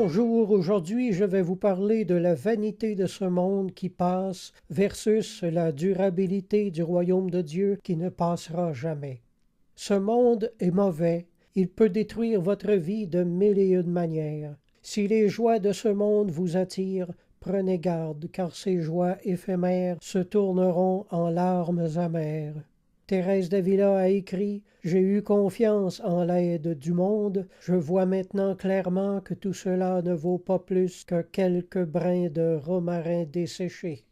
Bonjour, aujourd'hui je vais vous parler de la vanité de ce monde qui passe versus la durabilité du royaume de Dieu qui ne passera jamais. Ce monde est mauvais, il peut détruire votre vie de mille et une manières. Si les joies de ce monde vous attirent, prenez garde, car ces joies éphémères se tourneront en larmes amères. Thérèse d'Avila a écrit « J'ai eu confiance en l'aide du monde, je vois maintenant clairement que tout cela ne vaut pas plus que quelques brins de romarin desséché. »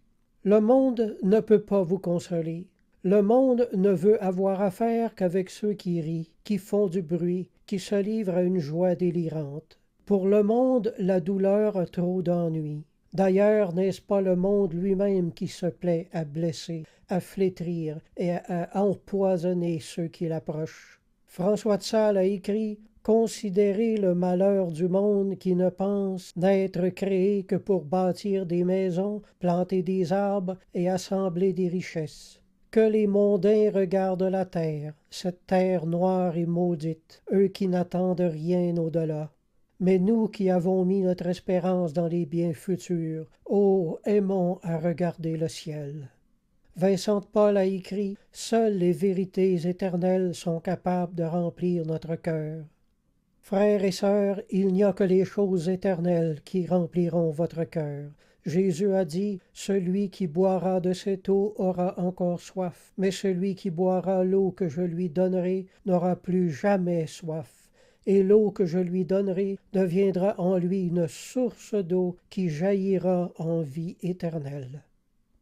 Le monde ne peut pas vous consoler. Le monde ne veut avoir affaire qu'avec ceux qui rient, qui font du bruit, qui se livrent à une joie délirante. Pour le monde, la douleur a trop d'ennui. D'ailleurs, n'est-ce pas le monde lui-même qui se plaît à blesser, à flétrir et à empoisonner ceux qui l'approchent? François de Sales a écrit « Considérez le malheur du monde qui ne pense n'être créé que pour bâtir des maisons, planter des arbres et assembler des richesses. Que les mondains regardent la terre, cette terre noire et maudite, eux qui n'attendent rien au-delà. Mais nous qui avons mis notre espérance dans les biens futurs, oh, aimons à regarder le ciel. » Vincent de Paul a écrit « Seules les vérités éternelles sont capables de remplir notre cœur. » Frères et sœurs, il n'y a que les choses éternelles qui rempliront votre cœur. Jésus a dit « Celui qui boira de cette eau aura encore soif, mais celui qui boira l'eau que je lui donnerai n'aura plus jamais soif. Et l'eau que je lui donnerai deviendra en lui une source d'eau qui jaillira en vie éternelle. »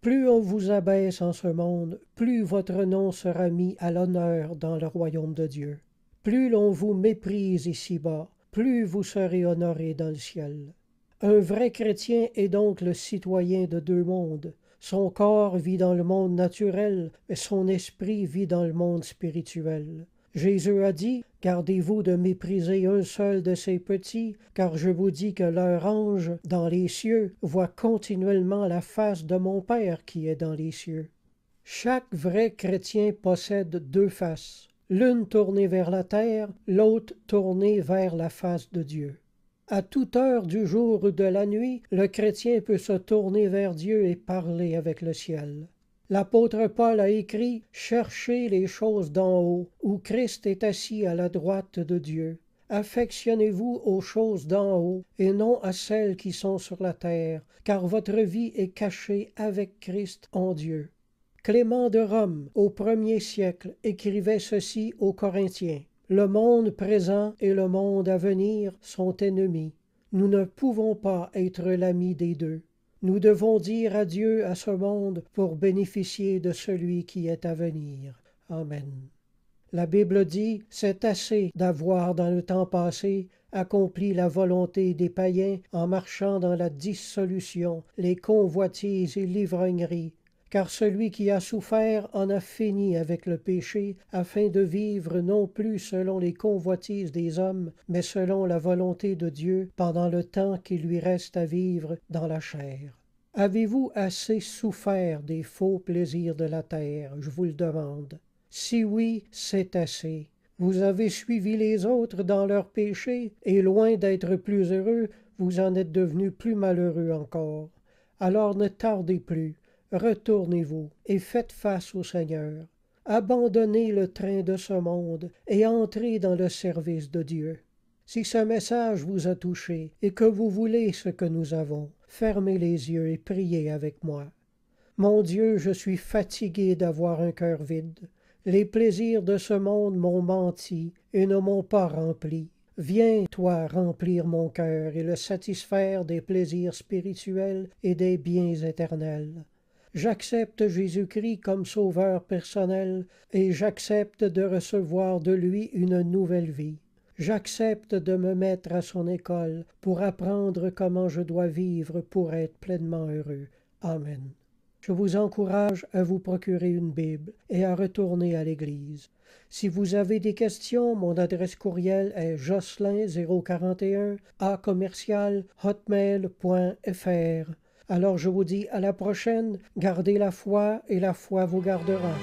Plus on vous abaisse en ce monde, plus votre nom sera mis à l'honneur dans le royaume de Dieu. Plus l'on vous méprise ici-bas, plus vous serez honoré dans le ciel. Un vrai chrétien est donc le citoyen de deux mondes. Son corps vit dans le monde naturel, mais son esprit vit dans le monde spirituel. Jésus a dit « Gardez-vous de mépriser un seul de ces petits, car je vous dis que leur ange dans les cieux voit continuellement la face de mon Père qui est dans les cieux. » Chaque vrai chrétien possède deux faces, l'une tournée vers la terre, l'autre tournée vers la face de Dieu. À toute heure du jour ou de la nuit, le chrétien peut se tourner vers Dieu et parler avec le ciel. L'apôtre Paul a écrit « Cherchez les choses d'en haut, où Christ est assis à la droite de Dieu. Affectionnez-vous aux choses d'en haut, et non à celles qui sont sur la terre, car votre vie est cachée avec Christ en Dieu. » Clément de Rome, au 1er siècle, écrivait ceci aux Corinthiens. « Le monde présent et le monde à venir sont ennemis. Nous ne pouvons pas être l'ami des deux. Nous devons dire adieu à ce monde pour bénéficier de celui qui est à venir. Amen. » La Bible dit « C'est assez d'avoir dans le temps passé accompli la volonté des païens en marchant dans la dissolution, les convoitises et l'ivrognerie. Car celui qui a souffert en a fini avec le péché, afin de vivre non plus selon les convoitises des hommes, mais selon la volonté de Dieu, pendant le temps qu'il lui reste à vivre dans la chair. » Avez-vous assez souffert des faux plaisirs de la terre, je vous le demande? Si oui, c'est assez. Vous avez suivi les autres dans leurs péchés, et loin d'être plus heureux, vous en êtes devenus plus malheureux encore. Alors ne tardez plus. Retournez-vous et faites face au Seigneur. Abandonnez le train de ce monde et entrez dans le service de Dieu. Si ce message vous a touché et que vous voulez ce que nous avons, fermez les yeux et priez avec moi. Mon Dieu, je suis fatigué d'avoir un cœur vide. Les plaisirs de ce monde m'ont menti et ne m'ont pas rempli. Viens, toi, remplir mon cœur et le satisfaire des plaisirs spirituels et des biens éternels. J'accepte Jésus-Christ comme sauveur personnel et j'accepte de recevoir de lui une nouvelle vie. J'accepte de me mettre à son école pour apprendre comment je dois vivre pour être pleinement heureux. Amen. Je vous encourage à vous procurer une Bible et à retourner à l'Église. Si vous avez des questions, mon adresse courriel est jocelyn041@hotmail.fr. Alors je vous dis à la prochaine, gardez la foi et la foi vous gardera.